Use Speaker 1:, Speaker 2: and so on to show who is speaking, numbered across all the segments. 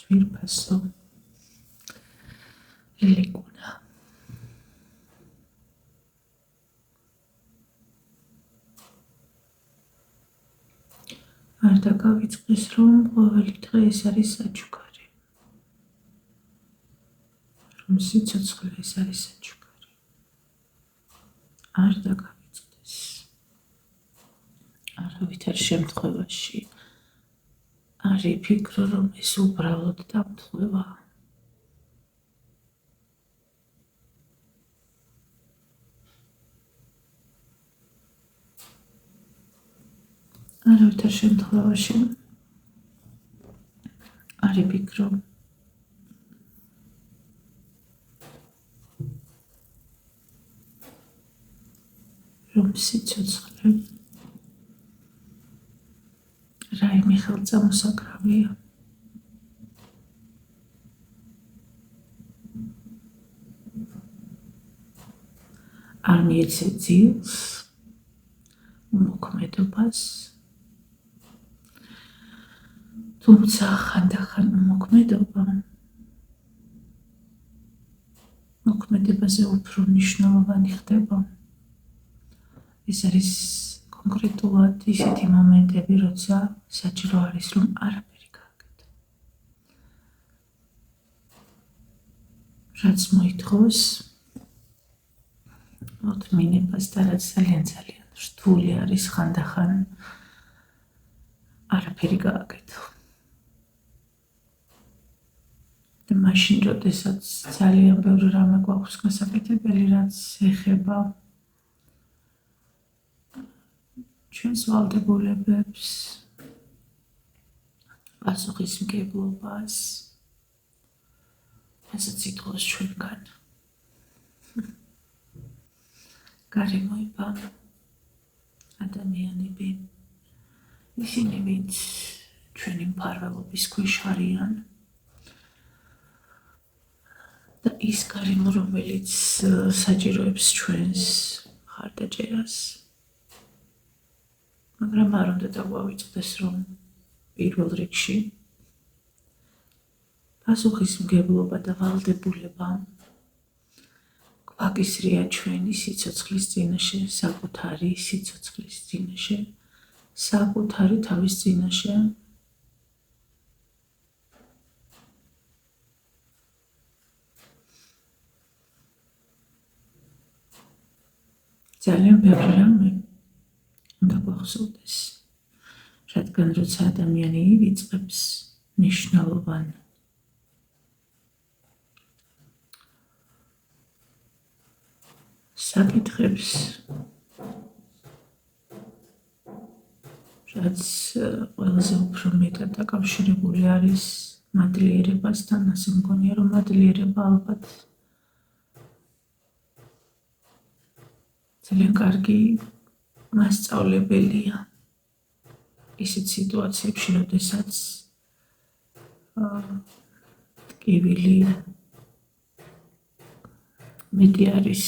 Speaker 1: ძვირფასო ლილიკუნა. არ დაგავიწყდეს, რომ ყოველი დღე ეს არის საჩუქარი. რომ სიცოცხლე ეს არის საჩუქარი. არ დაგავიწყდეს. არავითარ შემთხვევაში არ იფიქრო, რომ ეს უბრალოდ დამთხვევაა. არავითარ შემთხვევაში არ იფიქრო, რომ სიცოცხლე რაიმე ხელწამოსაკრავია. არ მიეცე ძილს, უმოქმედობას, თუმცა ხანდახან მოქმედებაზე უფრო მნიშვნელოვანი ხდება. ეს არის კონკრეტულად ისეთი მომენტები, როცა საჭირო არის, რომ არაფერი გააკეთო. რაც მოითხოვს მოთმინებას და რაც ძალიან რთული არის ხანდახან არაფერი გააკეთო. და მაშინ, როდესაც ძალიან ბევრი რამე გვაქვს გასაკეთებელი, რაც ეხება ჩვენს ვალდებულებებს, პასუხისმგებლობას, რასაც ითხოვს ჩვენგან. გარემოება ადამიანები, ისინი, ვინც ჩვენი მფარველობის ქვეშ არიან, და ის გარემო, რომელიც საჭიროებს ჩვენს მხარდაჭერას. მაგრამ არ უნდა დაგვავიწყდეს, რომ პირველ რიგში პასუხისმგებლობა და ვალდებულება გვაკისრია ჩვენი სიცოცხლის წინაშე, საკუთარი სიცოცხლის წინაშე, საკუთარი თავის წინაშე. ძალიან ბევრი რამე უნდა გვახსოვდეს, რადგან როცა ადამიანი ივიწყებს მნიშვნელოვან საკითხებს, რაც ყველაზე უფრო მეტად დაკავშირებული არის მადლიერებასთან, ასე მგონია, რომ მადლიერება ალბათ ძალიან კარგი მასწავლებელია ისეთ სიტუაციებში, როდესაც ტკივილი მეტი არის.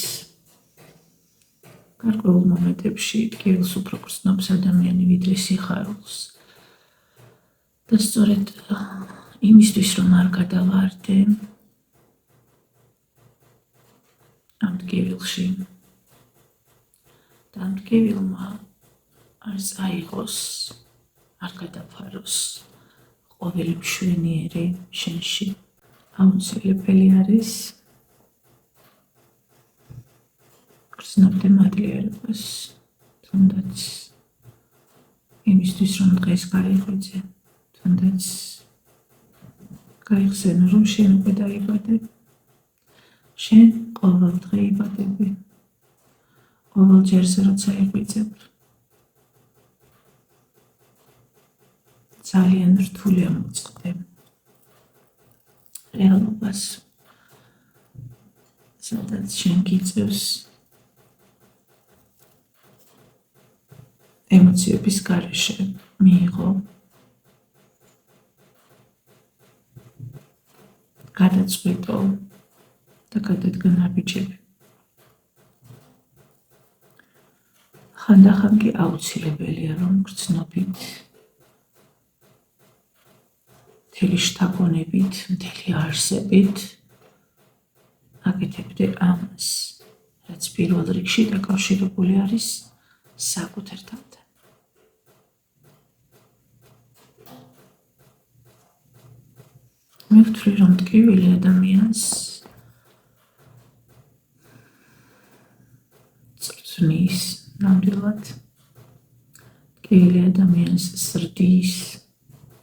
Speaker 1: გარკვეულ მომენტებში ტკივილს უფრო გრძნობს ადამიანი, ვიდრე სიხარულს. და სწორედ იმისთვის, რომ არ გადავარდე ამ ტკივილში, და ამ ტკივილმა არ წაიღოს, არ გადაფაროს ყოველი მშვენიერი შენში. აუცილებელი არის გრძნობდე მადლიერებას, თუნდაც იმისთვის, რომ დღეს გაიღვიძე, თუნდაც გაიხსენო, რომ შენ უკვე დაიბადე. შენ ყოველ დღე იბადები, ყოველ ჯერზე, როცა იღვიძებ. ძალიან რთული ამოწყდე რეალობას, სადაც შენ გიწევს ემოციების გარეშე მიიღო გადაწყვიტო და გადადგა ნაბიჯები. ხანდახან კი აუცილებელია, რომ გრძნობით მთელი შთაგონებით, მთელი არსებით აკეთებდე ამას, რაც პირველ რიგში დაკავშირებული არის საკუთარ თავთან. მე ვთვლი, რომ ტკივილი ადამიანს წრწნის ნამდვილად, ტკივილი ადამიანს სრდის,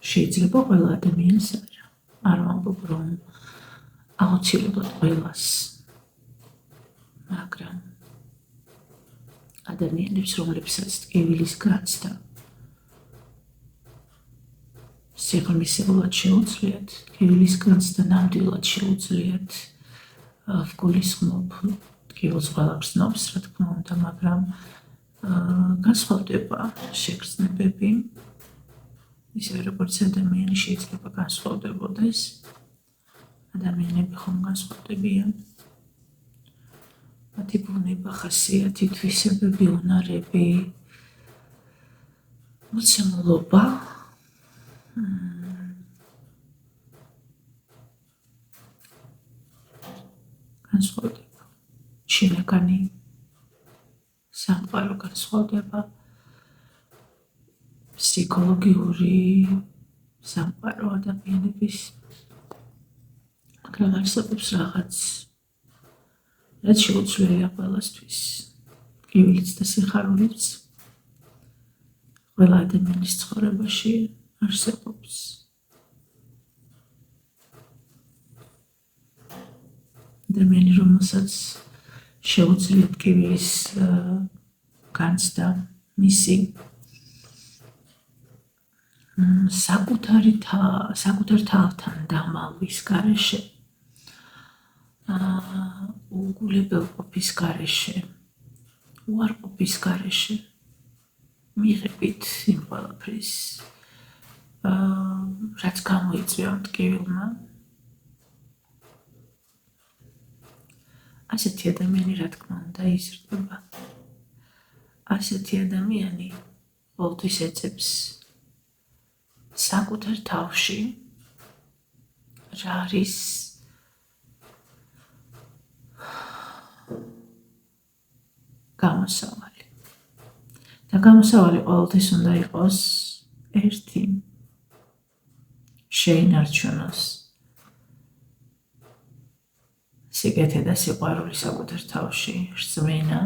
Speaker 1: შეიძლება ყველა ადამიანს არ ვამბობ, რომ აუცილებლად ყველას, მაგრამ ადამიანებს, რომლებსაც ტკივილის განცდა სიღრმისეულად შეუძლიათ, ტკივილის განცდა ნამდვილად შეუძლიათ, ვგულისხმობ ტკივილს ყველა გრძნობს, რა თქმა უნდა, მაგრამ განსხვავდება შეგრძნებები, ისე როგორც ადამიანი შეიძლება განსხვავდებოდეს, ადამიანები ხომ განსხვავდებიან. მათი ბუნება, ხასიათი, თვისებები, უნარები, მოცემულობა განსხვავდება. შინაგანი სამყარო განსხვავდება. ფსიქოლოგიური სამყარო ადამიანების, მაგრამ არსებობს რაღაც, რაც შეუცვლელია ყველასთვის. ტკივილიც და სიხარულიც ყველა ადამიანის ცხოვრებაში არსებობს. ადამიანი, რომელსაც შეუძლია ტკივილის განცდა, მისი საკუთარ თავთან დამალვის გარეშე, უგულებელყოფის გარეშე, უარყოფის გარეშე, მიღებით იმ ყველაფრის, რაც გამოიწვია ტკივილმა, ასეთი ადამიანი, რა თქმა უნდა, იზრდება. ასეთი ადამიანი ყოველთვის ეძებს საკუთარ თავში რა არის გამოსავალი. და გამოსავალი ყოველთვის უნდა იყოს ერთი, შეინარჩუნოს სიკეთე და სიყვარული საკუთარ თავში, რწმენა,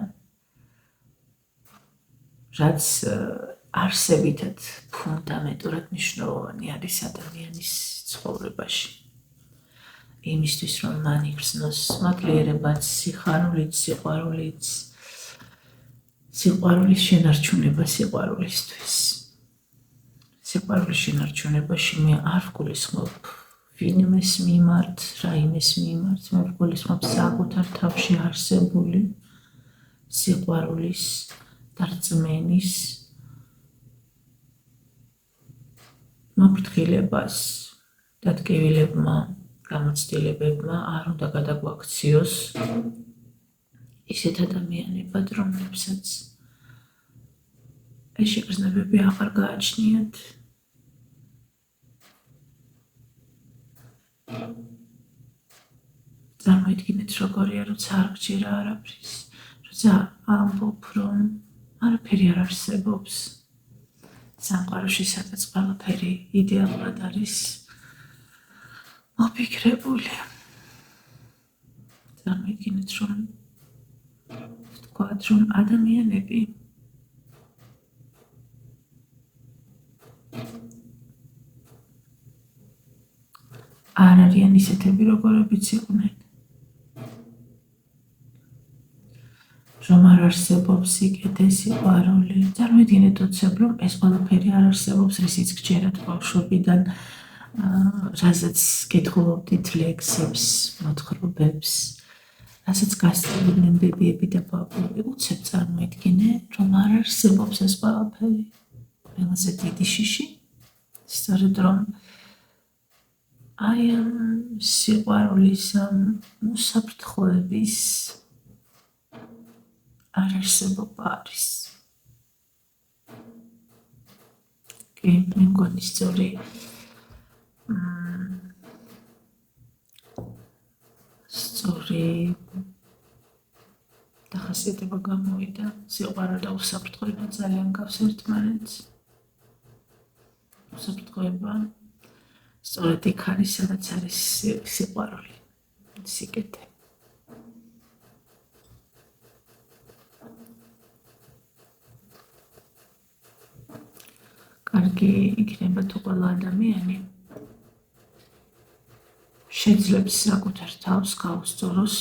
Speaker 1: რაც არსებითად ფუნდამენტურად მნიშვნელოვანი არის ადამიანის ცხოვრებაში. იმისთვის, რომ მან იგრძნოს მოკლიერებაც, სიხარულიც, სიყვარულის შენარჩუნება სიყვარულისთვის. სიყვარულის შენარჩუნებაში მე არ ვგულისხმობ ვინმეს მიმართ, რაიმეს მიმართ, მე ვგულისხმობ საკუთარ თავში არსებული სიყვარულის და რწმენის მოფრთხილებას და ტკივილებმა, გამოცდილებებმა არ უნდა გადაგვაქციოს ისეთ ადამიანებად, რომლებსაც ეს შეგრძნებები აღარ გააჩნიათ. წარმოიდგინეთ, როგორია, როცა არ გჯერა არაფრის, როცა ამბობ, რომ არაფერი არ არსებობს სამყაროში, სადაც ყველაფერი იდეალურად არის მოფიქრებული. წარმოიდგინეთ, რომ ვთქვათ, რომ ადამიანები არ არიან ისეთები, როგორებიც იყვნენ. რომ არ არსებობს სიკეთე, სიყვარული. წარმოიდგინეთ ოცებ, რომ ეს ყველაფერი არ არსებობს, რისიც გჯერათ ბავშვობიდან, რასაც კითხულობდით ლექსებს, მოთხრობებს, რასაც გასწავლიდნენ ბებიები და ბაბუები. უცებ წარმოიდგინე, რომ არ არსებობს ეს ყველაფერი. ყველაზე დიდი შიში, სწორედ რომ აი ამ სიყვარულის, ამ უსაფრთხოების არ არსებობა არის. კი, მე მგონი სწორი დახასიათება გამოვიდა, სიყვარული და უსაფრთხოება ძალიან გავს ერთმანეთს. უსაფრთხოება სწორედ იქ არის, სადაც არის სიყვარული, სიკეთე. კარგი იქნება თუ ყველა ადამიანი შეძლებს საკუთარ თავს გაუსწოროს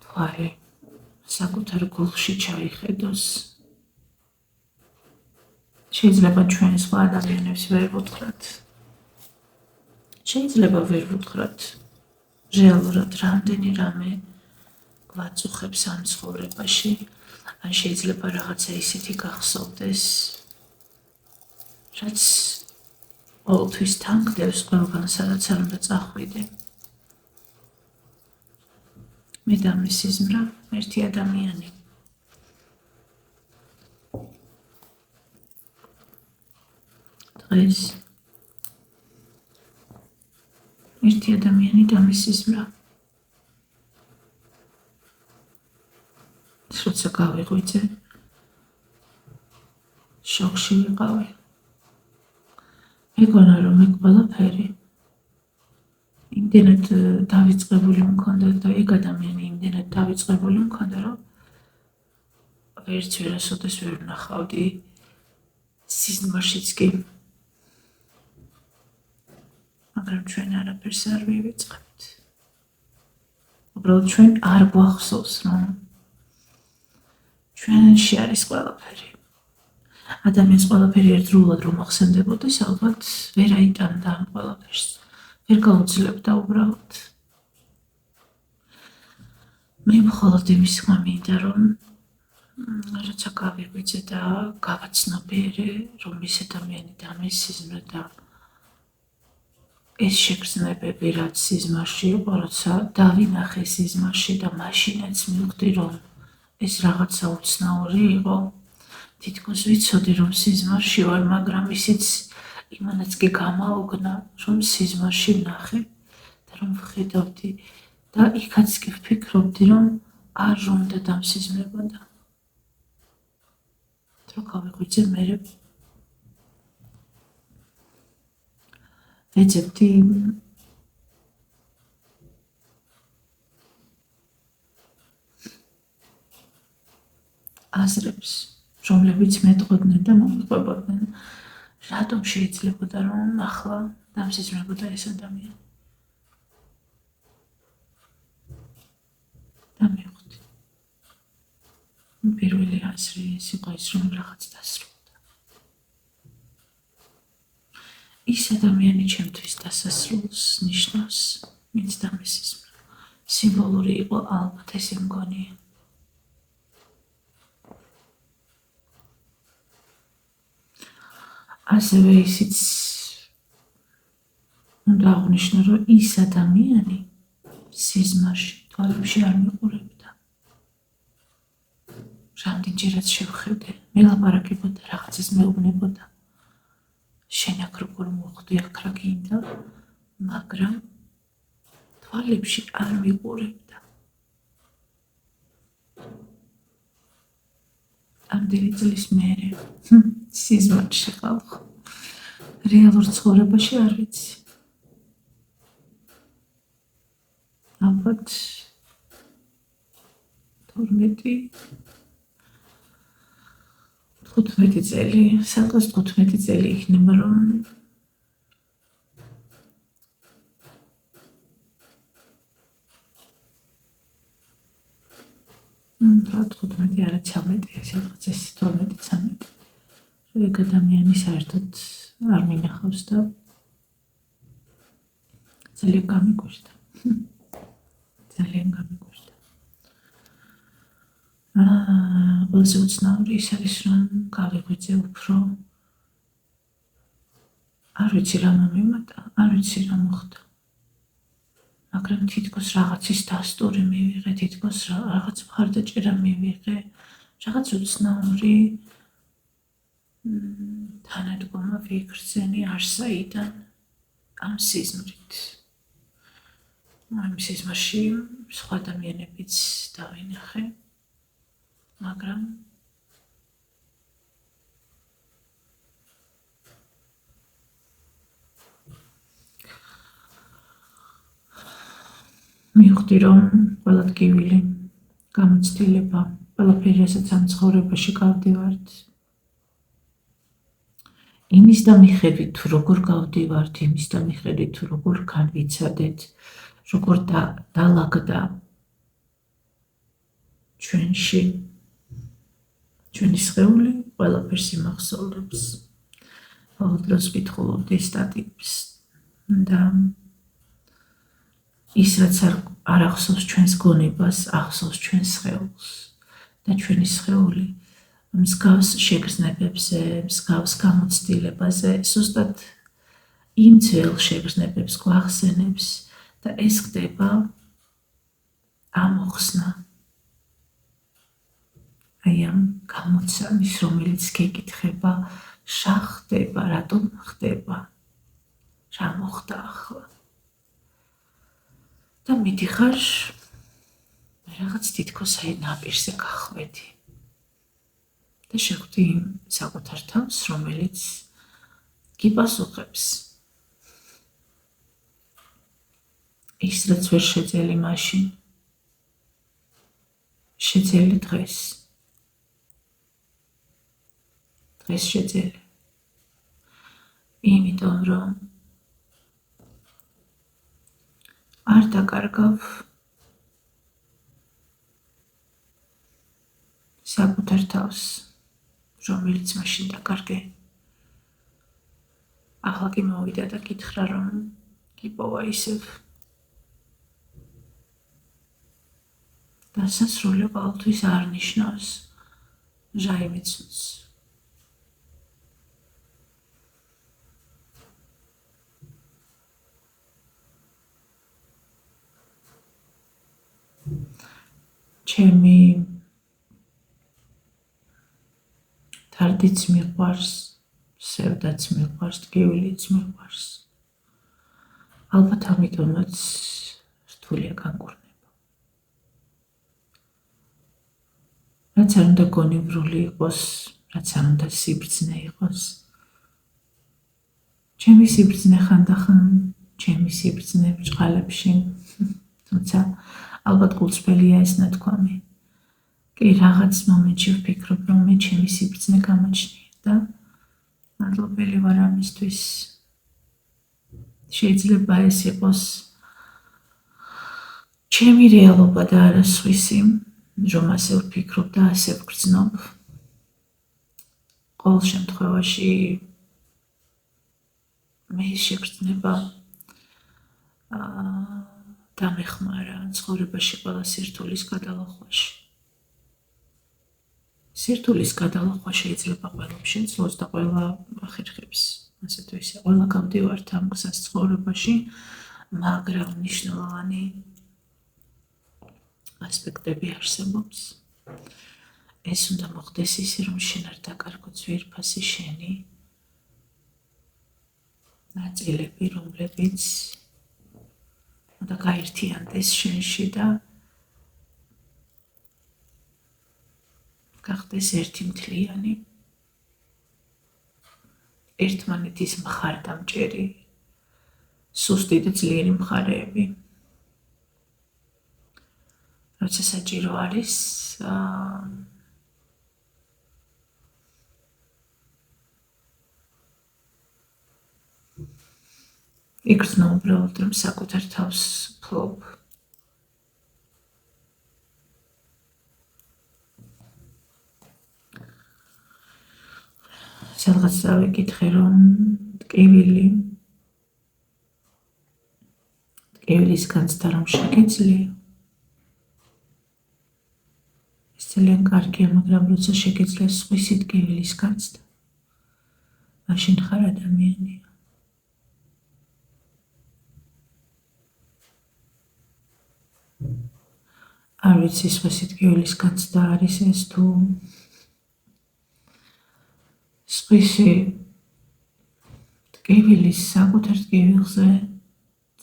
Speaker 1: თვალი, საკუთარ გულში ჩაიხედოს. შეიძლება ჩვენ სხვა ადამიანებს ვერ ვუთხრათ. შეიძლება ვერ ვუთხრათ რეალურად რამდენი რამე გვაწუხებს ამ ცხოვრებაში, ან შეიძლება რაღაცა ისეთი გახსოვდეს, რაც ყოველთვის თანხმდებს ყველგან, სადაც არ უნდა წახვიდე. მე და მის სიზმრა ერთი ადამიანი. დღეს ერთი ადამიანი და მის სიზმრა. როცა გავიღვიძე, შოკში ვიყავი. მეგონა რომ მე ყველაფერი იმდენად დავიწყებული მქონდა და ეგ ადამიანი იმდენად დავიწყებული მქონდა, რომ ვერც ვერასოდეს ვერ ვნახავდი სიზმარშიც კი. მაგრამ ჩვენ არაფერს არ მივიწყებთ. უბრალოდ ჩვენ არ გვახსოვს, რომ ჩვენში არის ყველაფერი. ადამიანს ყველაფერი ერთდროულად რომ ახსენდებოდეს, ალბათ ვერ აიტანდა ამ ყველაფერს. ვერ გაუძლებდა უბრალოდ. მე მხოლოდ იმის ხმა მინდა, რომ როცა გავიღვიძე და გავაცნობიერე, რომ ის ადამიანი და მე სიზმრა და ეს შეგრძნებები, რაც სიზმარში იყო, როცა დავინახე სიზმარში და მაშინაც მივხვდი, რომ ეს რაღაცა უცნაური იყო. თითქოს ვიცოდი, რომ სიზმარში ვარ, მაგრამ ისიც იმანაც კი გამაოგნა, რომ სიზმარში ვნახე და რომ ვხედავდი და იქაც კი ვფიქრობდი, რომ არ უნდა დამსიზმრებოდა. დრო გავიღვიძე მერე ვეძებდი აზრებს, რომლებიც მეტყოდნენ და მომიყვებოდნენ, რატომ შეიძლებოდა, რომ ახლა დამსიზმრებოდა ეს ადამიანი. და მივხვდი. პირველი აზრი ის იყო ის, რომ რაღაც დასრულდა. ის ადამიანი ჩემთვის დასასრულს ნიშნავს, ვინც დამსიზმრა. სიმბოლური იყო ალბათ ესე მგონია. ასევე ისიც უნდა აღვნიშნო, რომ ის ადამიანი სიზმარში თვალებში არ მიყურებდა. რამდენჯერაც შევხედე, მელაპარაკებოდა, რაღაცას მეუბნებოდა. შენ აქ როგორ მოხვდი, აქ რა გინდა, მაგრამ თვალებში არ მიყურებდა. ამდენი წლის მერე სიზმარში ხალხო. რეალურ ცხოვრებაში არ ვიცი. ალბათ 15 წელი, სადღაც 15 წელი იქნება, რომ რა 15 არა 13, სადღაც ეს 12-13. ეგ ადამიანი საერთოდ არ მინახავს და ძალიან გამიკვირდა. ძალიან გამიკვირდა. ყველაზე უცნაური ის არის, რომ გავიღვიძე უფრო. არ ვიცი რა მომიმატა, არ ვიცი რა მოხდა. მაგრამ თითქოს რაღაცის დასტური მივიღე, თითქოს რაღაც მხარდაჭერა მივიღე, რაღაც უცნაური თანადგომა ვიგრძენი არსაიდან ამ სიზმრით. ამის სიზმარში სხვა ადამიანებიც დავინახე, მაგრამ მივხვდი, რომ ყველა ტკივილი, გამოცდილება, ყველაფერი, რასაც ამ ცხოვრებაში გავდივართ, იმის და მიხედვით, თუ როგორ გავდივართ, იმის და მიხედვით, თუ როგორ განვიცადეთ, როგორ დალაგდა ჩვენში, ჩვენი სხეული ყველაფერს იმახსოვრებს. ყოველ დროს ვკითხულობდი სტატიებს და ის, რაც არ ახსოვს ჩვენს გონებას, ახსოვს ჩვენს სხეულს და ჩვენი სხეული მსგავს შეგრძნებებზე, მსგავს გამოცდილებაზე, ზუსტად იმ ძველ შეგრძნებებს გვახსენებს და ეს ხდება ამოხსნა აი ამ გამოცემის, რომელიც გეკითხება, რა ხდება, რატომ ხდება, რა მოხდა ახლა. და მიდიხარ რაღაც თითქოს აი ნაპირზე გახვედი და შეხვდი იმ საკუთარ თავს, რომელიც გიპასუხებს ის, რაც ვერ შეძელი მაშინ, შეძელი დღეს შეძელი, იმიტომ რომ არ დაკარგავ საკუთარ თავს, რომელიც მაშინ დაკარგე. ახლა კი მოვიდა და გითხრა, რომ გიპოვა ისევ. დასასრული ყოველთვის არ ნიშნავს რაიმე ცუდს. ჩემი თარდიც მიყვარს, სევდაც მიყვარს, ტკივილიც მიყვარს. ალბათ ამიტომაც რთულია განკურნება. რაც არ უნდა გონივრული იყოს, რაც არ უნდა სიბრძნე იყოს. ჩემი სიბრძნე ხანდახან, ჩემი სიბრძნე ბრჭყალებში, თუმცა ალბათ გულწრფელია ეს ნათქვამი. კი, რაღაც მომენტში ვფიქრობ, რომ მე ჩემი სიბრძნე გამოჩნია და მადლობელი ვარ ამისთვის. შეიძლება ეს იყოს ჩემი რეალობა და არა სხვისი, რომ ასე ვფიქრობ და ასე ვგრძნობ. ყოველ შემთხვევაში მე შეგრძნება დამეხმარა ცხოვრებაში ყველა სირთულის გადალახვაში. სირთულის გადალახვა შეიძლება ყველამ შეძლოს და ყველა ახერხებს, ასე თუ ისე, ყველა გავდივართ ამ გზას ცხოვრებაში, მაგრამ მნიშვნელოვანი ასპექტები არსებობს. ეს უნდა მოხდეს ისე, რომ შენ არ დაკარგო ძვირფასი შენი ნაწილები, რომლებიც უნდა გაერთიანდეს შენში და გახდეს ერთი მთლიანი, ერთმანეთის მხარდამჭერი, სუსტი და ძლიერი მხარეები. როცა საჭირო არის იგრძნო უბრალოდ, რომ საკუთარ თავს ფლობ. სადღაც დავიკითხე, რომ ტკივილის განცდა რომ შეგეძლია. ეს ძალიან კარგია, მაგრამ როცა შეგეძლია სხვისი ტკივილის განცდა, მაშინ ხარ ადამიანია. არ ვიცი სხვისი ტკივილის განცდა არის ეს თუ სხვისი ტკივილის საკუთარ ტკივილზე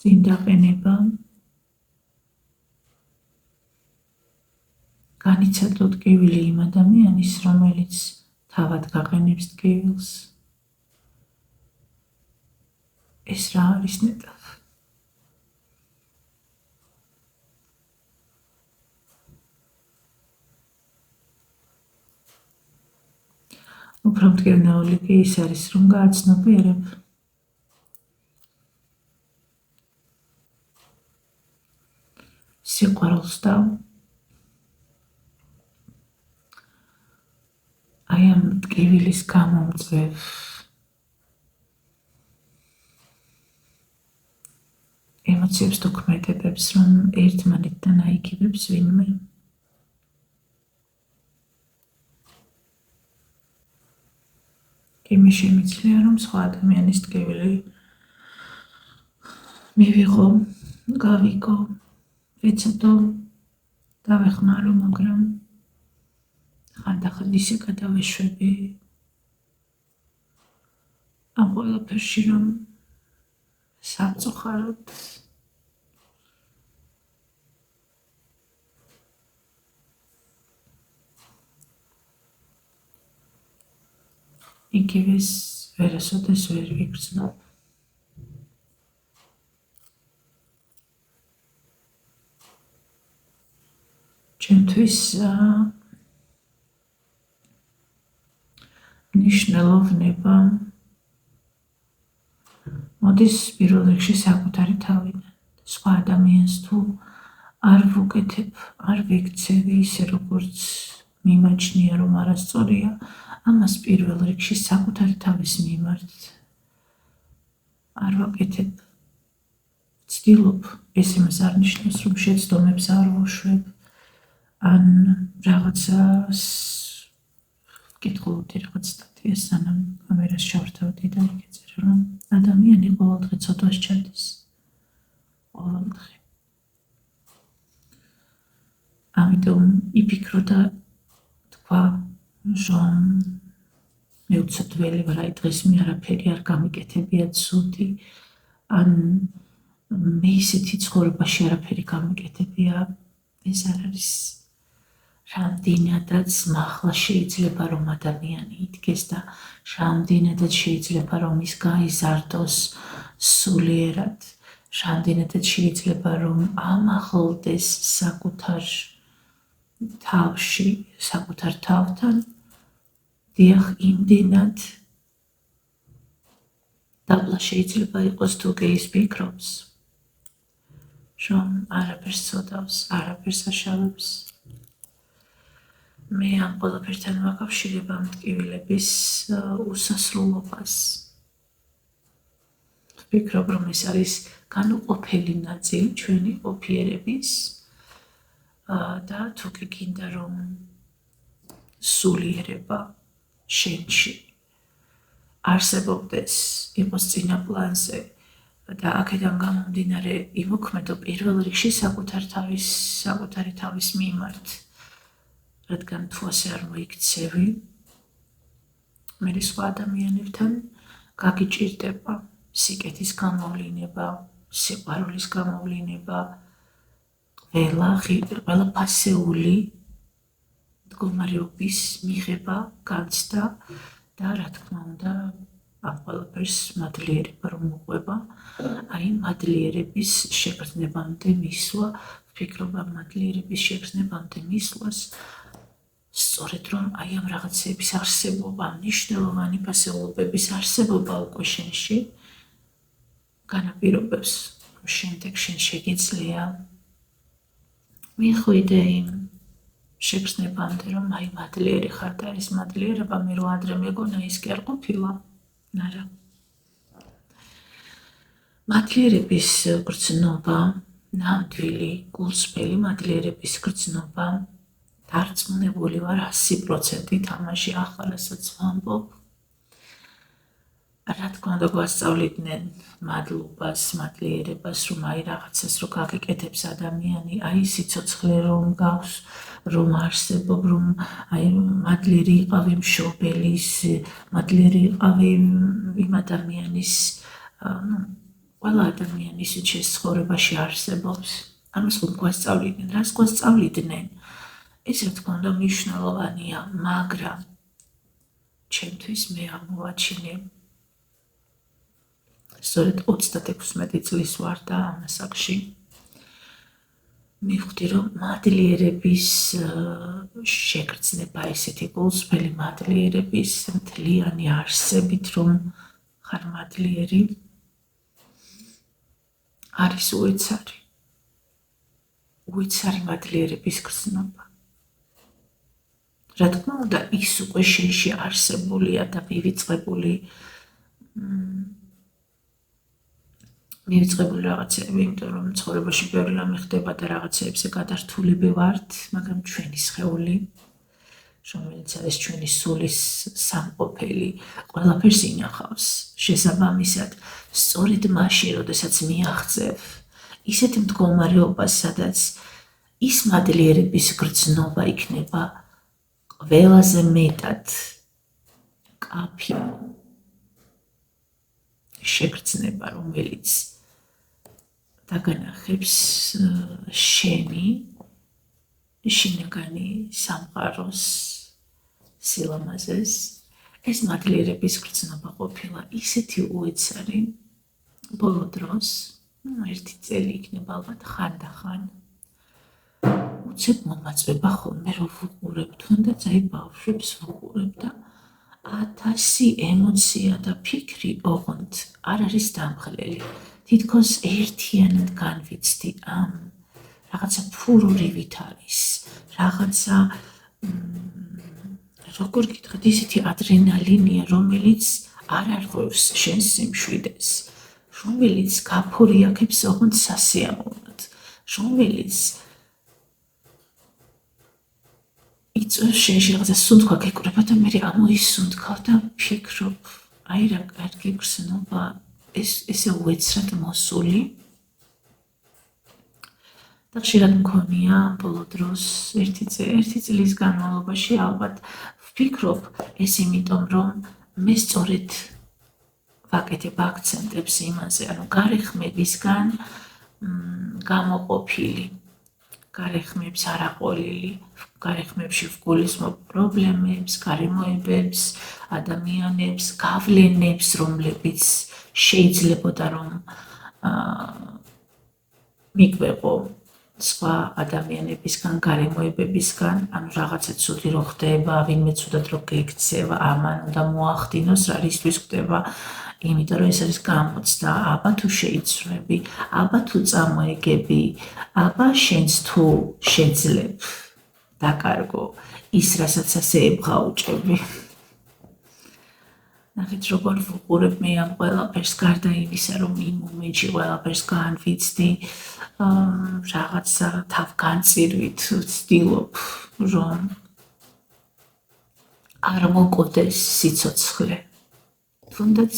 Speaker 1: წინ დაყენება განიცადოთ ტკივილი იმ ადამიანის, რომელიც თავად გაყენებს ტკივილს. ეს რა არის ნეტა? უფრო მტკივნეული კი ის არის, რომ გააცნობიერებ სიყვარულს და აი ამ ტკივილის გამომწვევ ემოციებს თუ ქმედებებს, რომ ერთმანეთთან აიგივებს ვინმე. იმის შემიძლია, რომ სხვა ადამიანის ტკივილი მივიღო, გავიგო, ვეცადო, დავეხმარო, მაგრამ ხანდახან ისე გადავეშვები ამ ყველაფერში, რომ სამწუხაროდ იგივეს ვერასოდეს ვერ ვიგრძნობ. ჩემთვის მნიშვნელოვნება მოდის პირველ რიგში საკუთარი თავიდან. სხვა ადამიანს თუ არ ვუკეთებ, არ ვიქცევი ისე, როგორც მიმაჩნია, რომ არასწორია, ამას პირველ რიგში საკუთარი თავის მიმართ არ ვაკეთებ. ვცდილობ, ეს იმას არ ნიშნავს, რომ შეცდომებს არ ვუშვებ, ან რაღაცას ვკითხულობდი რაღაც სტატიას, სანამ კამერას ჩავართავდი და იქ ეწერა, რომ ადამიანი ყოველდღე ცოდვას ჩადის. ყოველდღე. ამიტომ იფიქრო და თქვა, რომ მე უცოდველი ვარ, აი დღეს მე არაფერი არ გამიკეთებია ცუდი, ან მე ისეთი ცხოვრებაში არაფერი გამიკეთებია, ეს არ არის რამდენადაც მაღლა შეიძლება რომ ადამიანი იდგეს და რამდენადაც შეიძლება რომ ის გაიზარდოს სულიერად, რამდენადაც შეიძლება რომ ამაღლდეს საკუთარ თავში, საკუთარ თავთან, დიახ, იმდენად დაბლა შეიძლება იყოს თუ კი ის ფიქრობს, რომ არაფერს ცოდავს, არაფერს აშავებს. მე ამ ყველაფერთან ვაკავშირებ ამ ტკივილების უსასრულობას. ვფიქრობ, რომ ეს არის განუყოფელი ნაწილი ჩვენი ყოფიერების და თუ კი გინდა რომ სულიერება შენში არსებობდეს, იყოს წინა პლანზე და აქედან გამომდინარე იმოქმედო პირველ რიგში საკუთარი თავის მიმართ. რადგან თუ ასე არ მოიქცევი, მე სხვა ადამიანებთან გაგიჭირდება სიკეთის გამოვლინება, სიყვარულის გამოვლინება, ყველა ფასეული მდგომარეობის მიღება, განცდა და რა თქმა უნდა ამ ყველაფერს მადლიერება რომ მოყვება, აი მადლიერების შეგრძნებამდე მისვლა, ვფიქრობ ამ მადლიერების შეგრძნებამდე მისვლას სწორედ რომ აი ამ რაღაცების არსებობა, მნიშვნელოვანი ფასეულობების არსებობა უკვე შენში განაპირობებს, რომ შემდეგ შენ შეგიძლია მიხვიდე იმ შეგრძნებამდე, რომ აი მადლიერი ხარ და ეს მადლიერება მე რო ადრე მეგონა ის კი არ ყოფილა. არა. მადლიერების გრძნობა, ნამდვილი გულსმელი მადლიერების გრძნობა დარწმუნებული ვარ 100% თამაში ახალასაც ვამბობ. რა თქმა უნდა გვასწავლიდნენ მადლობას, მადლიერებას, რომ აი რაღაცას რო გაგიკეთებს ადამიანი, აი სიცოცხლე რომ გავს, რომ არსებობ, რომ აი მადლიერი იყავი მშობელის, მადლიერი იყავი იმ ადამიანის, ყველა ადამიანის ვინც ცხოვრებაში არსებობს. ამას რომ გვასწავლიდნენ, რას გვასწავლიდნენ? ეს რა თქმა უნდა მნიშვნელოვანია, მაგრამ ჩემთვის მე აღმოვაჩინე სწორედ 36 წლის ვარ და ამ ასაკში მივხვდი, რომ მადლიერების შეგრძნება, ესეთი გულსველი მადლიერების მთლიანი არსებით, რომ ხარ მადლიერი, არის უეცარი მადლიერების გრძნობა. რა თქმა უნდა, ის უკვე შენში არსებულია და მივიწყებული რაღაცები, იმიტომ რომ ცხოვრებაში ბევრი რამე ხდება და რაღაცებზე გადართულები ვართ, მაგრამ ჩვენი სხეული, რომელიც არის ჩვენი სულის სამყოფელი, ყველაფერს ინახავს. შესაბამისად, სწორედ მაშინ, როდესაც მიაღწევ ისეთ მდგომარეობას, სადაც ის მადლიერების გრძნობა იქნება ყველაზე მეტად კაფი შეგრძნება, რომელიც დაგანახებს შენი შინაგანი სამყაროს სილამაზეს, ეს მადლიერების გრძნობა ყოფილა ისეთი უეცარი ბოლო დროს, ერთი წელი იქნება ალბათ ხანდახან, უცებ მომაწვება ხოლმე, რომ ვუყურებ, თუნდაც აი ბავშვებს ვუყურებ და 1000 ემოცია და ფიქრი ოღონდ არ არის დამხლელი. თითქოს ერთიანად განვიცდი ამ რაღაცა ფურორივით არის, რაღაცა როგორ გითხრათ, ისეთი ადრენალინია, რომელიც არ არღვევს შენს სიმშვიდეს, რომელიც გაფორიაქებს ოღონდ სასიამოვნოდ, რომელიც იწვევს შენში რაღაცა სუნთქვა გეკვრება და მე ამოისუნთქავ და ვფიქრობ, აი რა კარგი გრძნობა, ესე უეცრად მოსული. და ხშირად მქონია ბოლო დროს ერთი წლის განმავლობაში ალბათ ვფიქრობ, ეს იმიტომ რომ მე სწორედ ვაკეთებ აქცენტებს იმაზე, ანუ გარეხმებისგან გამოყოფილი, გარეხმებს არაყოლილი, გარეხმებში ვგულისხმობ პრობლემებს, გარემოებებს, ადამიანებს, გავლენებს, რომლებიც შეიძლებოდა რომ მიგვეყო სხვა ადამიანებისგან, გარემოებებისგან, ანუ რაღაცა ცუდი რო ხდება, ვინმე ცუდად რო გექცევა, ამან უნდა მოახდინოს, რა რისთვის ხდება, იმიტომ რომ ეს არის გამოცდა, აბა თუ შეიცვლები, აბა თუ წამოეგები, აბა შენც თუ შეძლებ დაკარგო ის, რასაც ასე ებღაუჭები. ნახეთ, როგორ ვუყურებ მე ამ ყველაფერს, გარდა იმისა, რომ იმ მომენტში ყველაფერს განვიცდი, რაღაცა თავგანწირვით ვცდილობ, რომ არ მოკოდეს სიცოცხლე. თუნდაც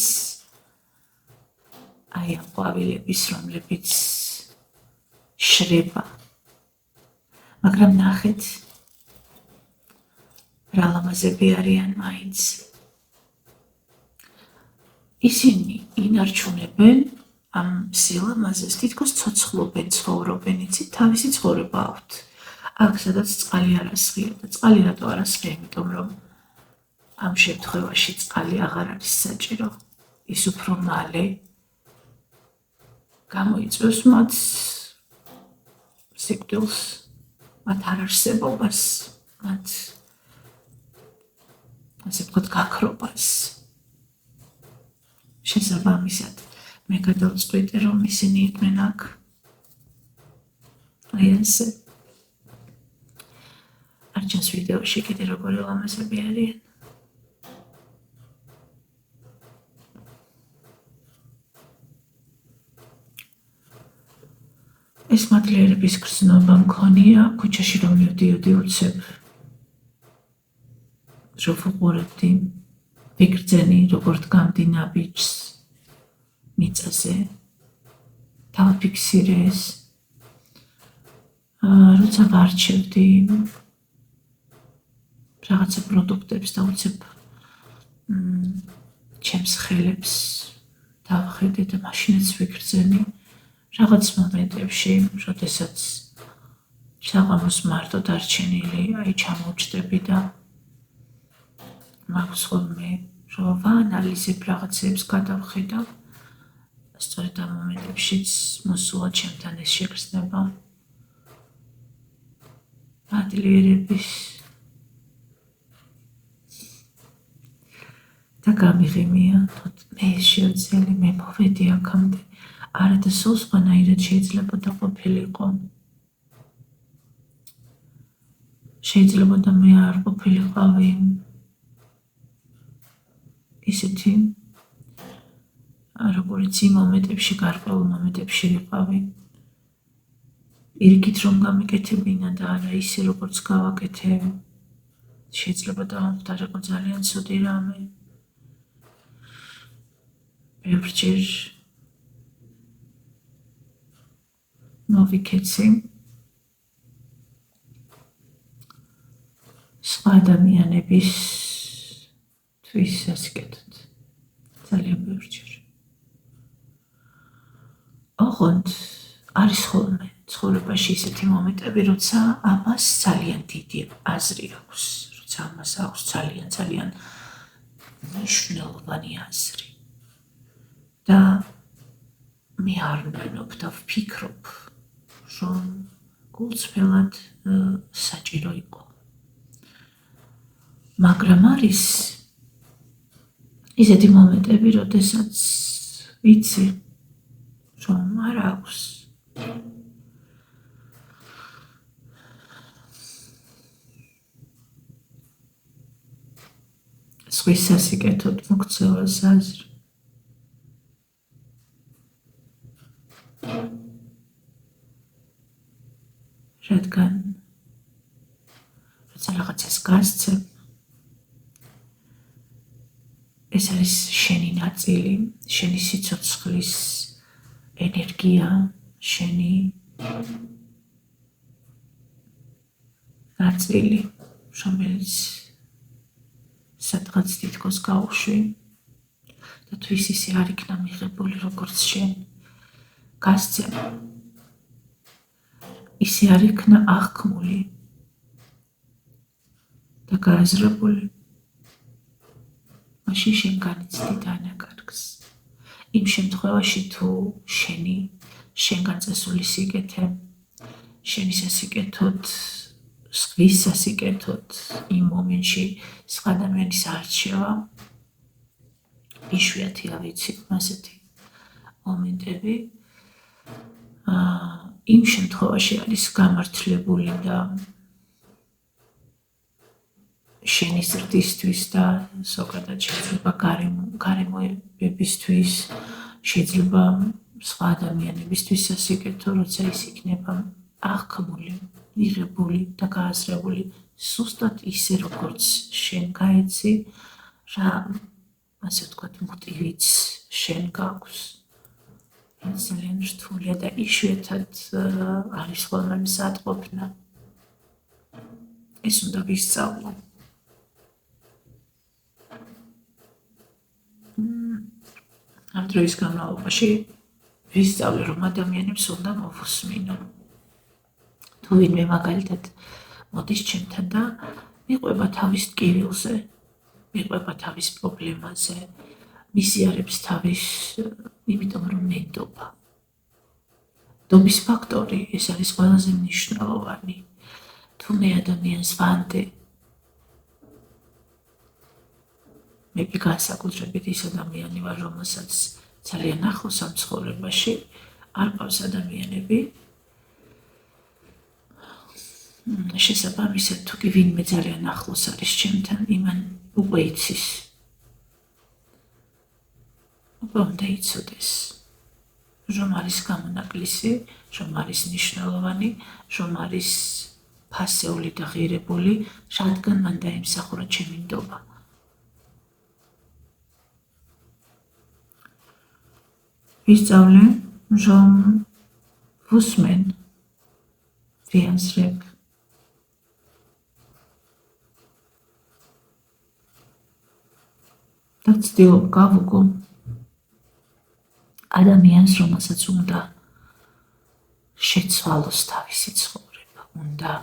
Speaker 1: აი ამ ყვავილების, რომლებიც შრება. მაგრამ ნახეთ, რა ლამაზები არიან მაინც. ისინი ინარჩუნებენ ამ სილამაზეს, თითქოს ცოცხლობენ, ცხოვრობენ, იცით, თავისი ცხოვრება აქვთ. აქ, სადაც წყალი არ ასხია და წყალი რატო არ ასხია, იმიტომ რომ ამ შემთხვევაში წყალი აღარ არის საჭირო. ის უფრო მალე გამოიწვევს მათ სიკვდილს, მათ არარსებობას, მათ ასე ვთქვათ, გაქრობას. შესაბამისად, მე გადავწყვიტე, რომ ისინი იყვნენ აქ. აი ასე. არ ჩანს ვიდეოში კიდე როგორი ლამაზები არიან. ეს მადლიერების გრძნობა მქონია, ქუჩაში რომ მივდიოდი უცებ. რო ვუყურებდი, ვიგრძენი, როგორ დგამდი ნაბიჯს მიწაზე, დავაფიქსირე ეს. როცა ვარჩევდი რაღაცა პროდუქტებს და უცებ ჩემს ხელებს დავხედე და მაშინაც ვიგრძენი. რაღაც მომენტებში, როდესაც საღამოს მარტო დარჩენილი, აი ჩამოვჭდები და მაქვს ხოლმე რომ ვაანალიზებ რაღაცებს, გადავხედავ. სწორედ ამ მომენტებშიც მოსულა ჩემთან ეს შეგრძნება. ადლიერების და გამიღიმია, მე შევძელი, მე მოვედი აქამდე. არა და სულ სხვანაირად შეიძლებოდა ყოფილიყო. შეიძლებოდა მე არ ყოფილიყავი ისეთი, როგორც იმ მომენტებში, გარკვეულ მომენტებში ვიყავი. პირიქით რომ გამიკეთებინა და არა ისე როგორც გავაკეთე. შეიძლებოდა მომხდარიყო ძალიან ცუდი რამე. ბევრჯერ მოვიქეცი სხვა ადამიანებისთვის ასიკეთოთ. ძალიან ბევრჯერ. ოღონდ არის ხოლმე ცხოვრებაში ისეთი მომენტები, როცა ამას ძალიან დიდი აზრი აქვს, როცა ამას აქვს ძალიან მნიშვნელოვანი აზრი. და მე არ ვფიქრობ და ვფიქრობ, რომ გულწრფელად საჭირო იყო. მაგრამ არის ისეთი მომენტები, როდესაც ვიცი, რომ არ აქვს. სხვის სასიკეთოდ მოქცევას აზრი. რადგან როცა რაღაცას გასცემ, ეს არის შენი ნაწილი, შენი სიცოცხლის ენერგია, შენი ნაწილი, რომელიც სადღაც თითქოს გაუშვი და თუ ის ისე არ იქნა მიღებული, როგორც შენ გასცემ, ისე არ იქნა აღქმული და გააზრებული, მაშინ შენ განიცდი დანაკარგს. იმ შემთხვევაში თუ შენგან წესული სიკეთე, შენი სასიკეთოდ, სხვის სასიკეთოდ იმ მომენტში სხვა ადამიანის არჩევა, იშვიათია ვიცი ასეთი მომენტები, იმ შემთხვევაში არის გამართლებული და შენი ზრდისთვის და ზოგადად შეიძლება გარემოებებისთვის, შეიძლება სხვა ადამიანებისთვის სასიკეთო, როცა ის იქნება აღქმული, მიღებული და გააზრებული სუსტად ისე, როგორც შენ გაიცი, რა ასე ვთქვათ, მოტივიც შენ გაქვს. ძალიან რთულია და იშვიათად არის ხოლმე მზადყოფნა. ეს უნდა ვისწავლო. ამ დროის განმავლობაში ვისწავლე, რომ ადამიანებს უნდა მოვუსმინო. თუ ვინმე მაგალითად მოდის ჩემთან და მიყვება თავის ტკივილზე, მიყვება თავის პრობლემაზე, მისიარებს თავის, იმიტომ რომ ნენდობა. ნდობის ფაქტორი ეს არის ყველაზე მნიშვნელოვანი. თუ მე ადამიანს ვანდე, მე განსაკუთრებით ის ადამიანი ვარ, რომელსაც ძალიან ახლოს ამ ცხოვრებაში არ ყავს ადამიანები. შესაბამისად, თუ კი ვინმე ძალიან ახლოს არის ჩემთან, იმან უკვე იცის. უკვე უნდა იცოდეს, რომ არის გამონაკლისი, რომ არის მნიშვნელოვანი, რომ არის ფასეული და ღირებული, რადგან მან დაიმსახურა ჩემი ნდობა. ვისწავლე, რომ ვუსმენ, ვიაზრებ, და ვცდილობ გავუგო ადამიანს, რომელსაც უნდა შეცვალოს თავისი ცხოვრება, უნდა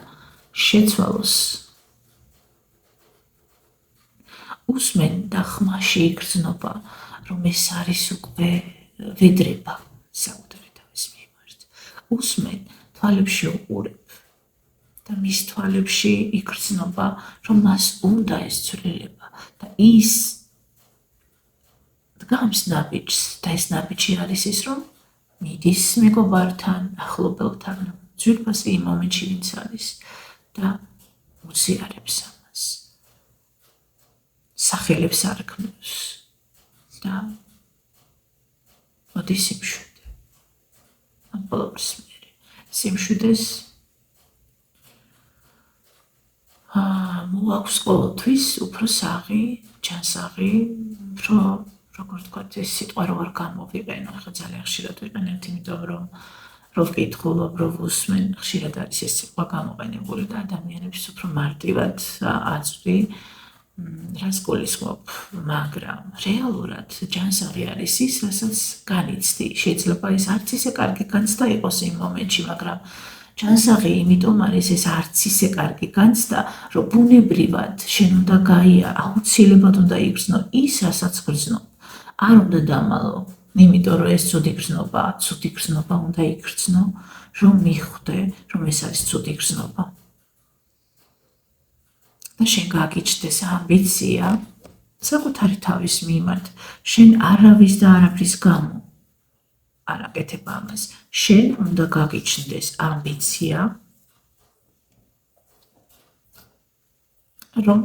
Speaker 1: შეცვალოს უსმენ და ხმაში იგრძნობა რომ ეს არის უკვე ვედრება საკუთარი თავის მიმართ უსმენ თვალებში უყურებ და მის თვალებში იგრძნობა რომ მას უნდა ეს ცვლილება და ის დგამს ნაბიჯს და ეს ნაბიჯი არის ის რომ მიდის მეგობართან ახლობელთან ძვირფასი იმ მომენტში ვინც არის და უზიარებს ამას სახელებს არქმევს და მოდის სიმშვიდე ამ բոլობის მერე სიმშვიდეს მოაქვს ყოველთვის უფრო საღი ჯანსაღი უფრო როგორ ვთქვათ ეს სიტყვა რო არ გამოვიყენო ახლა ძალიან ხშირად ვიყენებთ იმიტომ რომ ვკითხულობ რო ვუსმენ ხშირად არის ეს სიტყვა გამოყენებული და ადამიანებს უფრო მარტივად აწვდი რას გულისხმობ მაგრამ რეალურად ჯანსაღი არის ის რასაც განიცდი შეიძლება ეს არც ისე კარგი განცდა იყოს იმ მომენტში მაგრამ ჯანსაღი იმიტომ არის ეს არც ისე კარგი განცდა რომ ბუნებრივად შენ უნდა გაიარა აუცილებლად უნდა იგრძნო ის რასაც გრძნობ არ უნდა დამალო იმიტომ რომ ეს ცუდი გრძნობა უნდა იგრძნო რომ მიხვდე რომ ეს არის ცუდი გრძნობა და შენ გაგიჩნდეს ამბიცია საკუთარი თავის მიმართ შენ არავის და არაფრის გამო არ აკეთებ ამას შენ უნდა გაგიჩნდეს ამბიცია რომ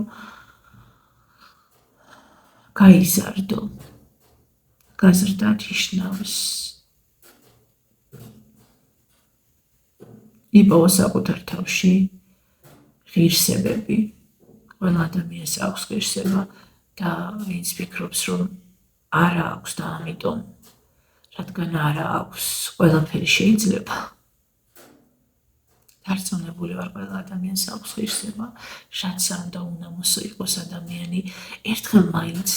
Speaker 1: გაიზარდო გაზრდა ნიშნავს იპოვა საკუთარ თავში ღირსებები ყველა ადამიანს აქვს ღირსება და ვინც ფიქრობს რომ არა აქვს და ამიტომ რადგან არა აქვს ყველაფერი შეიძლება დარწმუნებული ვარ ყველა ადამიანს აქვს ღირსება რაც არ უნდა უნამოსო იყოს ადამიანი ერთხელ მაინც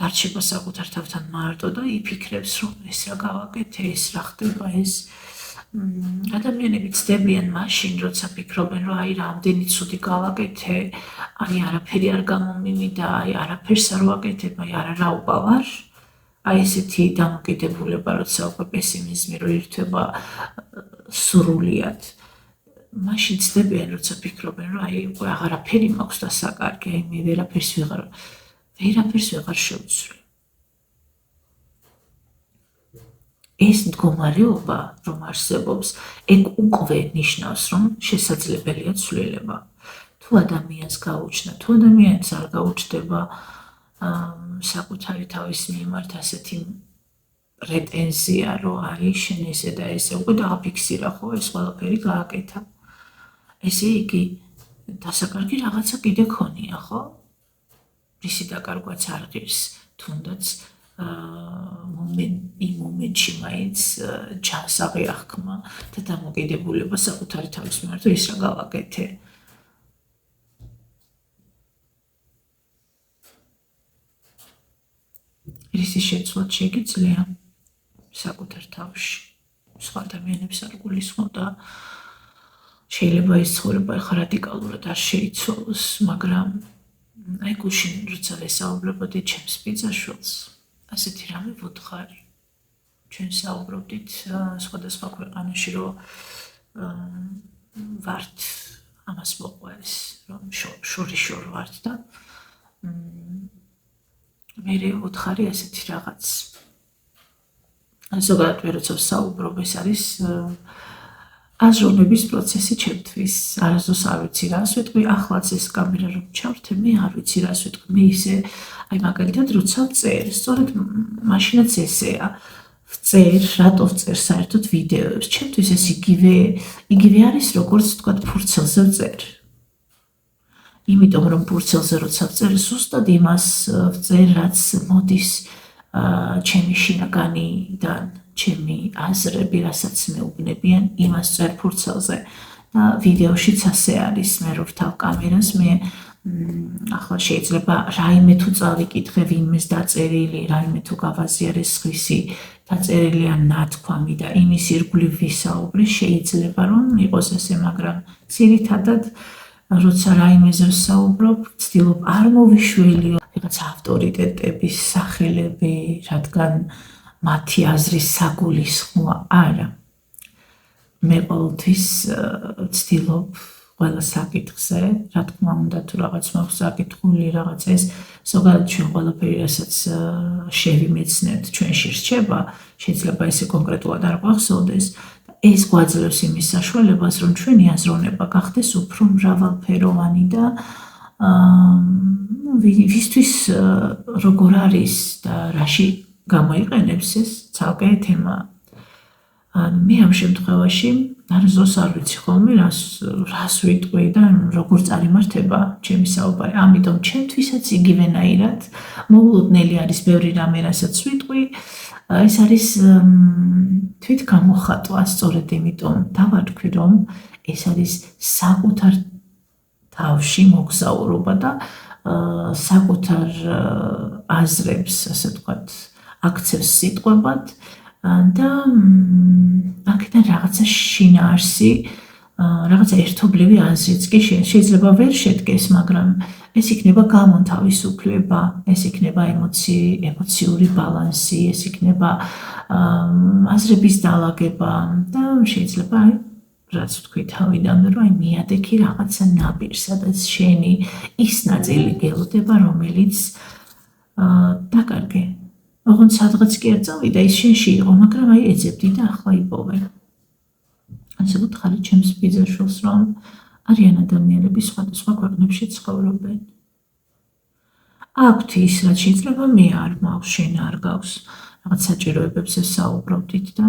Speaker 1: დარჩება საკუთარ თავთან მარტო და იფიქრებს რომ ეს რა გავაკეთე ეს რა ხდება ეს ადამიანები ცდებიან მაშინ როცა ფიქრობენ რომ აი რამდენი ცუდი გავაკეთე აი არაფერი არ გამომივიდა აი არაფერს არ ვაკეთებ აი არა ვარ აი ესეთი დამოკიდებულება როცა უკვე პესიმიზმი რო ირთვება სრულიად მაშინ ცდებიან როცა ფიქრობენ რომ აი უკვე აღარაფერი მაქვს და საკარგი აი მე ვერაფერს ვეღარ შევცვლი ეს მდგომარეობა რომ არსებობს ეგ უკვე ნიშნავს რომ შესაძლებელია ცვლილება თუ ადამიანს გაუჩნდა თუ ადამიანს არ გაუჩნდება საკუთარი თავის მიმართ ასეთი პრეტენზია რომ აი შენ ესე და ესე უკვე დააფიქსირა ხო ეს ყველაფერი გააკეთა ესე იგი დასაკარგი რაღაცა კიდე ქონია ხო რისი დაკარგვაც არ ღირს თუნდაც იმ მომენტში მაინც ჯანსაღი აღქმა და დამოკიდებულება საკუთარი თავის მიმართ ის რა გავაკეთე რისი შეცვლაც შეგიძლია საკუთარ თავში სხვა ადამიანებს არ გულისხმობ და შეიძლება ეს ცხოვრება ახლა რადიკალურად არ შეიცვალოს მაგრამ აი გუშინ როცა ვესაუბრებოდი ჩემს ბიძაშვილს ასეთი რამე ვუთხარი ჩვენ საუბრობდით სხვადასხვა ქვეყანაში რომ ვართ ამას მოყვა ეს რომ შორიშორ ვართ და მე ვუთხარი ასეთი რაღაც ზოგადად როცა ვსაუბრობ ეს არის აზროვნების პროცესი ჩემთვის არასდროს არ ვიცი რას ვიტყვი ახლაც ეს კამერა რომ ჩავრთე მე არ ვიცი რას ვიტყვი მე ისე აი მაგალითად როცა ვწერ სწორედ მაშინაც ესეა ვწერ რატო ვწერ საერთოდ ვიდეოებს ჩემთვის ეს იგივე არის როგორც ვთქვათ ფურცელზე ვწერ იმიტომ რომ ფურცელზე როცა ვწერ ზუსტად იმას ვწერ რაც მოდის ჩემი შინაგანიდან ჩემი აზრები რასაც მეუბნებიან იმას წერ ფურცელზე და ვიდეოშიც ასე არის მე რო ვთავ კამერას მე ახლა შეიძლება რაიმე თუ წავიკითხე ვინმეს დაწერილი რაიმე თუ გავაზიარეს სხვისი დაწერილია ნათქვამი და იმის ირგვლივ ვისაუბრე, შეიძლება რომ იყოს ესე, მაგრამ ძირითადად როცა რაიმეზე ვსაუბრობ, ვცდილობ არ მოვიშველიო რაღაც ავტორიტეტების სახელები, რადგან მათი აზრის საგულისხმოა არა. მე ყოველთვის ვცდილობ ყველა საკითხზე, რა თქმა უნდა, თუ რაღაც მაქვს საკითხული, რაღაც ეს ზოგადად ჩვენ ყველაფერი, რასაც შევიმეცნებთ, ჩვენში რჩება, შეიძლება ესე კონკრეტულად არ გვახსოვდეს. ეს გვაძლევს იმის საშუალებას, რომ ჩვენი აზროვნება გახდეს უფრო მრავალფეროვანი და ვისთვის როგორ არის და რაში გამოიყენებს ეს ცალკე თემაა. მე ამ შემთხვევაში არასდროს არ ვიცი ხოლმე რას ვიტყვი და როგორ წარიმართება ჩემი საუბარი. ამიტომ ჩემთვისაც იგივენაირად მოულოდნელი არის ბევრი რამე, რასაც ვიტყვი. ეს არის თვითგამოხატვა, სწორედ იმიტომ დავარქვი, რომ ეს არის საკუთარ თავში მოგზაურობა და საკუთარ აზრებს, ასე ვთქვათ, აქცევს სიტყვებად და აქედან რაღაცა შინაარსი, რაღაცა ერთობლივი აზრიც კი შეიძლება ვერ შედგეს, მაგრამ ეს იქნება გამონთავისუფლება, ეს იქნება ემოციური ბალანსი, ეს იქნება აზრების დალაგება და შეიძლება რაც ვთქვი თავიდან, რომ მიადექი რაღაცა ნაპირს, სადაც შენი ის ნაწილი გელოდება, რომელიც დაკარგე. ოღონდ სადღაც კი არ წავიდა, ის შენში იყო, მაგრამ ეძებდი და ახლა იპოვე. ასე ვუთხარი ჩემს ბიძაშვილს, რომ არიან ადამიანები სხვადასხვა ქვეყნებში ცხოვრობენ. აქვთ ის, რაც შეიძლება მე არ მაქვს, შენ არ გაქვს, რაღაც საჭიროებებზე საუბრობდით და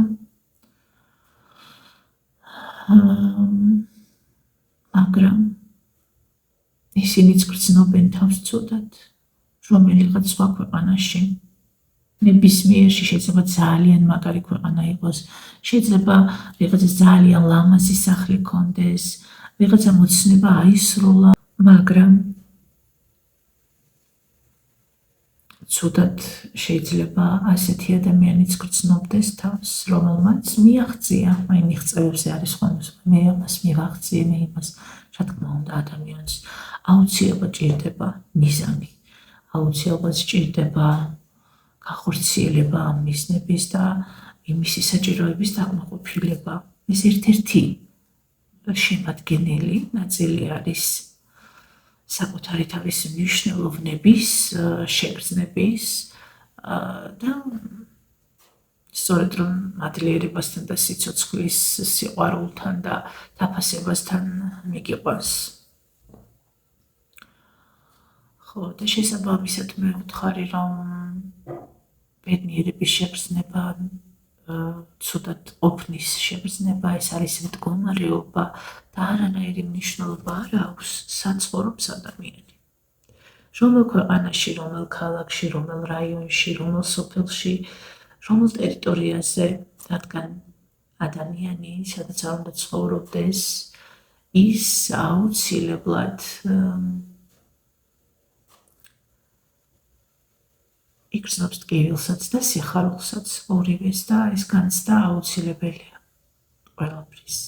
Speaker 1: მაგრამ ისინიც გრძნობენ თავს ცუდად, რომელიღაც სხვა ქვეყანაში. ნებისმიერში შეიძლება ძალიან მაგარი ქვეყანა იყოს, შეიძლება ვიღაცა ძალიან ლამაზი სახლი ქონდეს, ვიღაცა მოცნება აისროლა, მაგრამ ცუდად შეიძლება ასეთი ადამიანიც გრძნობდეს თავს, რომელმაც მიაღწია, აი მიღწევებზე არის ხოლმე, მე ამას მივაღწიე, მე იმას, რა თქმა უნდა, ადამიანს აუცილებლად ჭირდება მიზანი, აუცილებლად ჭირდება გახორციელება ამ მიზნების და იმისი საჭიროების დაკმაყოფილება. ეს ერთ-ერთი შემადგენელი ნაწილი არის საკუთარი თავის მნიშვნელოვნების შეგრძნების და სწორედ რომ მადლიერებასთან და სიცოცხლის სიყვარულთან და დაფასებასთან მიგიყვანს. ხო, და შესაბამისად მე ვუთხარი, რომ ბედნიერების შეგრძნება, ცუდად ყოფნის შეგრძნება, ეს არის მდგომარეობა და არანაირი მნიშვნელობა არ აქვს საცხოვრობს ადამიანი. რომელ ქვეყანაში, რომელ ქალაქში, რომელ რაიონში, რომელ სოფელში, რომელ ტერიტორიაზე, რადგან ადამიანი, სადაც არ უნდა ცხოვრობდეს, ის აუცილებლად იგრძნობს ტკივილსაც და სიხარულსაც ორივეს და ეს განცდა აუცილებელია ყველაფრის.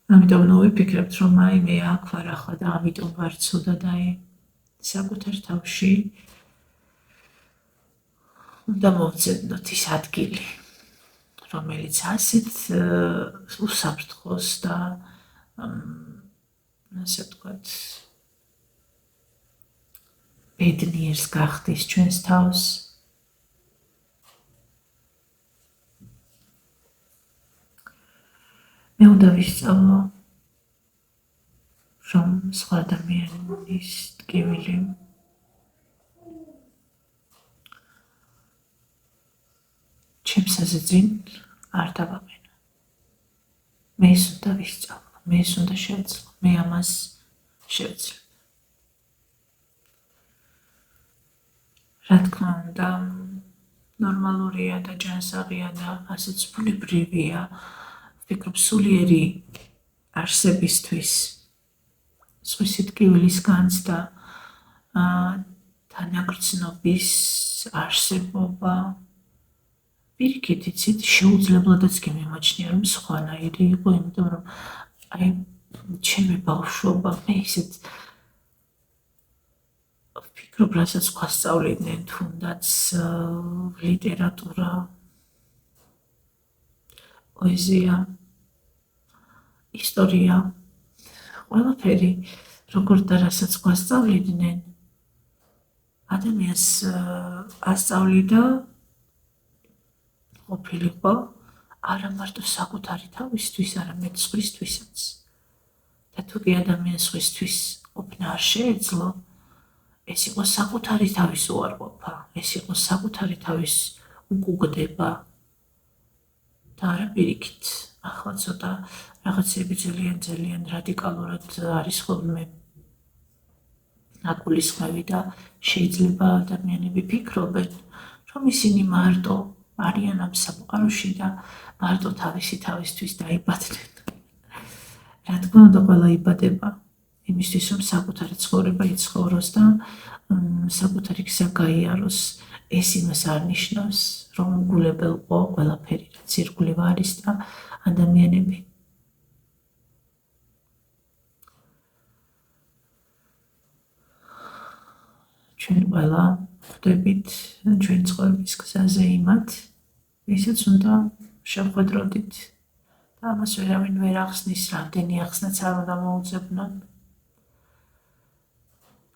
Speaker 1: ამიტომ ვიფიქრებთ, რომ აი მე აქ ვარ ახლა და ამიტომ ვარ ცუდად, აი საკუთარ თავში უნდა მოვძებნოთ ის ადგილი, რომელიც ასეთ უსაფრთხოს და ასე ვთქვათ ბედნიერს გახდის ჩვენს თავს. მე უნდა ვისწავლო, რომ სხვა ადამიანის ტკივილი ჩემსაზე წინ არ დავაყენო. მე ეს უნდა ვისწავლო, მე ეს უნდა შევძლო, მე ამას შევძლებ. რა თქმა უნდა, ნორმალურია და ჯანსაღია და ასეც ბუნებრივია, ვფიქრობ, სულიერი არსებისთვის სხვისი ტკივილის განცდა თანაგრძნობის არსებობა. Პირიქით, იცით, შეუძლებელადაც კი მიმაჩნია, რომ სხვანაირი იყო, იმიტომ რომ აი ჩემი ბავშვობა მე ისეთ ვფიქრობ, რასაც გვასწავლიდნენ, თუნდაც ლიტერატურა, პოეზია, ისტორია, ყველაფერი, როგორც და რასაც გვასწავლიდნენ, ადამიანს ასწავლიდა ყოფილიყო არა მარტო საკუთარი თავისთვის, არამედ სხვისთვისაც. და თუ კი ადამიანს სხვისთვის ყოფნა არ შეეძლო, ეს იყო საკუთარი თავის უარყოფა, ეს იყო საკუთარი თავის უკუგდება. და არა პირიქით, ახლა ცოტა რაღაცები ძალიან რადიკალურად არის ხოლმე აკულისხმევი და შეიძლება ადამიანები ფიქრობენ, რომ ისინი მარტო არიან ამ სამყაროში და მარტო თავისთვის დაიბადნენ. რა თქმა უნდა, ყველა იბადება იმისთვის, რომ საკუთარი ცხოვრება იცხოვროს და საკუთარი გზა გაიაროს. ეს იმას არ ნიშნავს, რომ უგულებელყო ყველაფერი, რაც ირგვლივ არის და ადამიანები. ჩვენ ყველა ხვდებით ჩვენ ცხოვრების გზაზე იმათ, ვისაც უნდა შევხვედროდით და ამას ვერავინ ვერ ახსნის, რამდენი ახსნაც არ უნდა მოუძებნონ.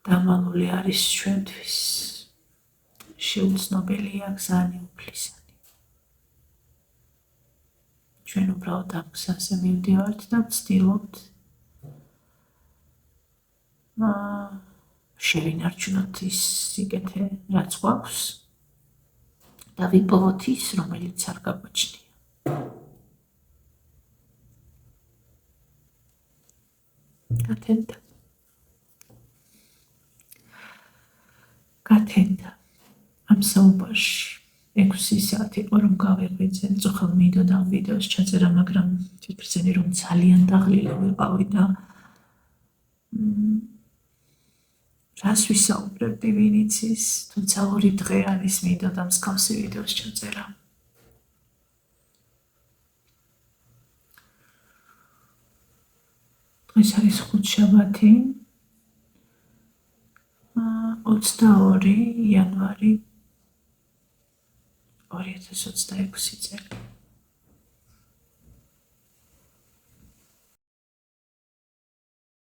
Speaker 1: დამალული არის ჩვენთვის, შეუცნობელია გზანი უფლისანი. ჩვენ უბრალოდ ამ გზაზე მივდივართ და ვცდილობთ შევინარჩუნოთ ის სიკეთე, რაც გვაქვს და ვიპოვოთ ის, რომელიც არ გაგვაჩნია. გათენდა ამ საუბარში 6 საათი იყო, რომ გავიღვიძე, წუხელ მინდოდა ამ ვიდეოს ჩაწერა, მაგრამ ვფიქრზენი, რომ ძალიან დაღლილი ვიყავი და რას ვისაუბრებდი, ვინ იცის, თუმცა 2 დღე არის მინდოდა მსგავსი ვიდეოს ჩაწერა. დღეს არის ხუთშაბათი, 22 იანვარი 2026 წელი.